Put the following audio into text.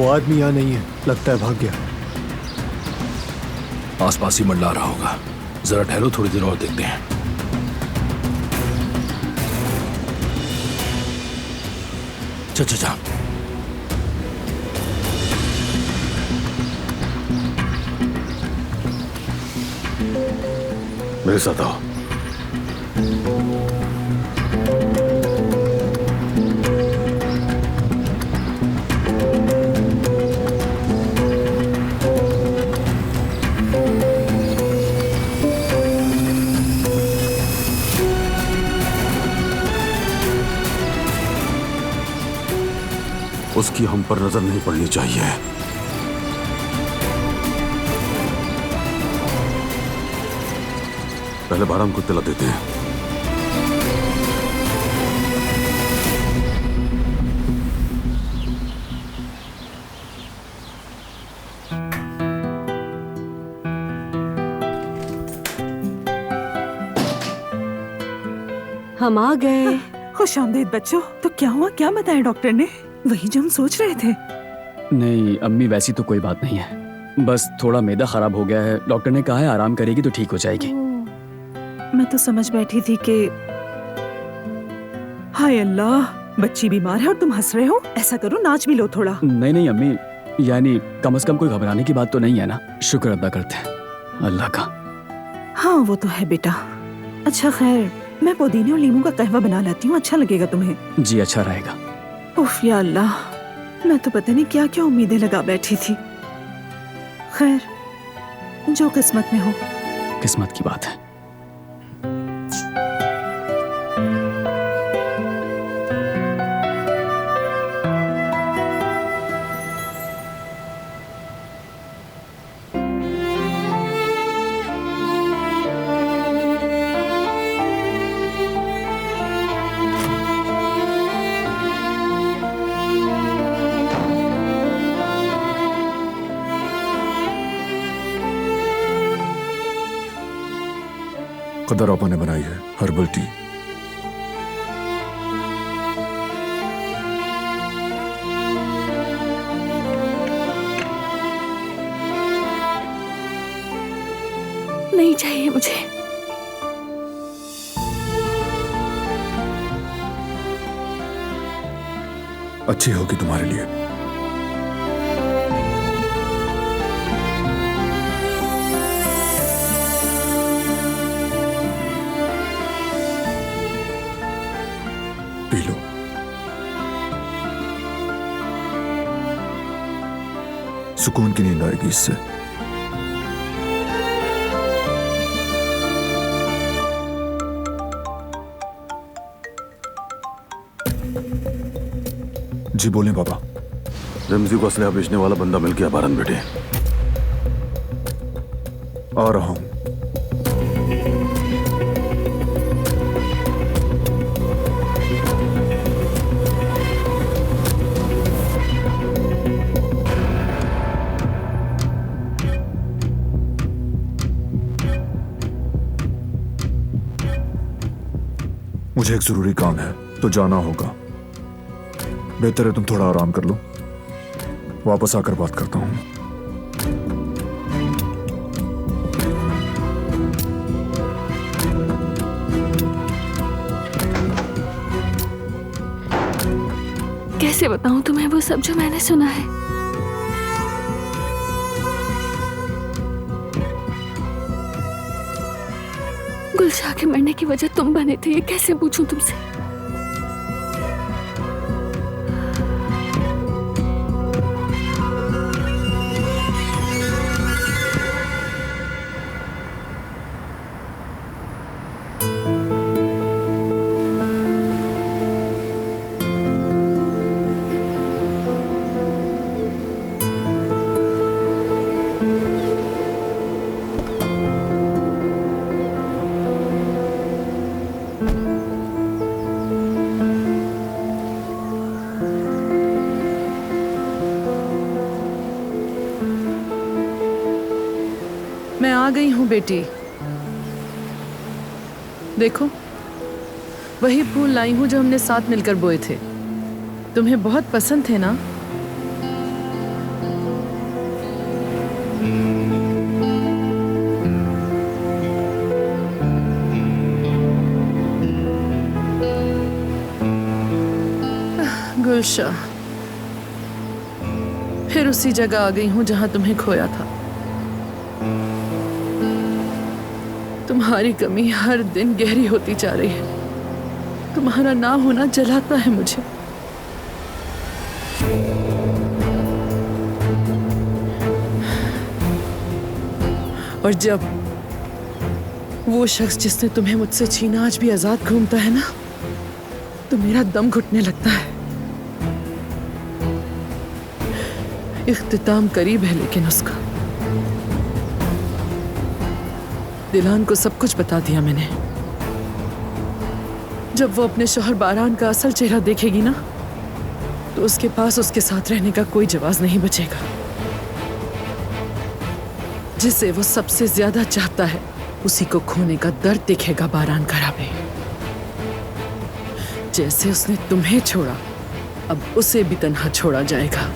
वो आदमी यहाँ नहीं है, लगता है भाग गया। आसपास ही मंडला रहा होगा। जरा ठहरो, थोड़ी देर और देखते हैं। चल। मेरे साथ आओ। उसकी हम पर नजर नहीं पड़नी चाहिए। पहले बाराम को तिला देते हैं। हम आ गए। खुश आमदीद बच्चों। तो क्या हुआ, क्या बताया डॉक्टर ने? वही जो हम सोच रहे थे। नहीं अम्मी, वैसी तो कोई बात नहीं है, बस थोड़ा मैदा खराब हो गया है। डॉक्टर ने कहा है आराम करेगी तो ठीक हो जाएगी। मैं तो समझ बैठी थी कि हाय अल्लाह, बच्ची बीमार है और तुम हंस रहे हो। ऐसा करो, नाच भी लो थोड़ा। नहीं अम्मी, यानी कम से कम कोई घबराने की बात तो नहीं है ना। शुक्र अदा करते हैं अल्लाह का। हाँ वो तो है बेटा। अच्छा खैर, मैं पुदीने और लीमू का कहवा बना लाती हूँ, अच्छा लगेगा तुम्हें? जी अच्छा रहेगा। उफ या अल्लाह, मैं तो पता नहीं क्या क्या उम्मीदें लगा बैठी थी। खैर, जो किस्मत में हो। किस्मत की बात है। कदर आपा ने बनाई है हर्बल टी। नहीं चाहिए मुझे। अच्छी होगी तुम्हारे लिए। P low. सुकून की नींद आएगी इससे। जी बोलें पापा। रमजी को असलहा बेचने वाला बंदा मिल गया बारन बेटे। आ रहा हूं। मुझे एक जरूरी काम है तो जाना होगा। बेहतर है तुम थोड़ा आराम कर लो, वापस आकर बात करता हूं। कैसे बताऊं तुम्हें वो सब जो मैंने सुना है? गुलशाह के मरने की वजह तुम बने थे, ये कैसे पूछूं तुमसे? मैं आ गई हूँ बेटी। देखो, वही फूल लाई हूँ जो हमने साथ मिलकर बोए थे। तुम्हें बहुत पसंद थे ना? गुलशाह, फिर उसी जगह आ गई हूं जहां तुम्हें खोया था। तुम्हारी कमी हर दिन गहरी होती जा रही है। तुम्हारा ना होना जलाता है मुझे। और जब वो शख्स जिसने तुम्हें मुझसे छीना आज भी आजाद घूमता है ना, तो मेरा दम घुटने लगता है। इख्तिताम करीब है लेकिन उसका। दिलान को सब कुछ बता दिया मैंने। जब वो अपने शौहर बारान का असल चेहरा देखेगी ना, तो उसके पास उसके साथ रहने का कोई जवाब नहीं बचेगा। जिसे वो सबसे ज्यादा चाहता है, उसी को खोने का दर्द दिखेगा बारान घरा में। जैसे उसने तुम्हें छोड़ा, अब उसे भी तन्हा छोड़ा जाएगा।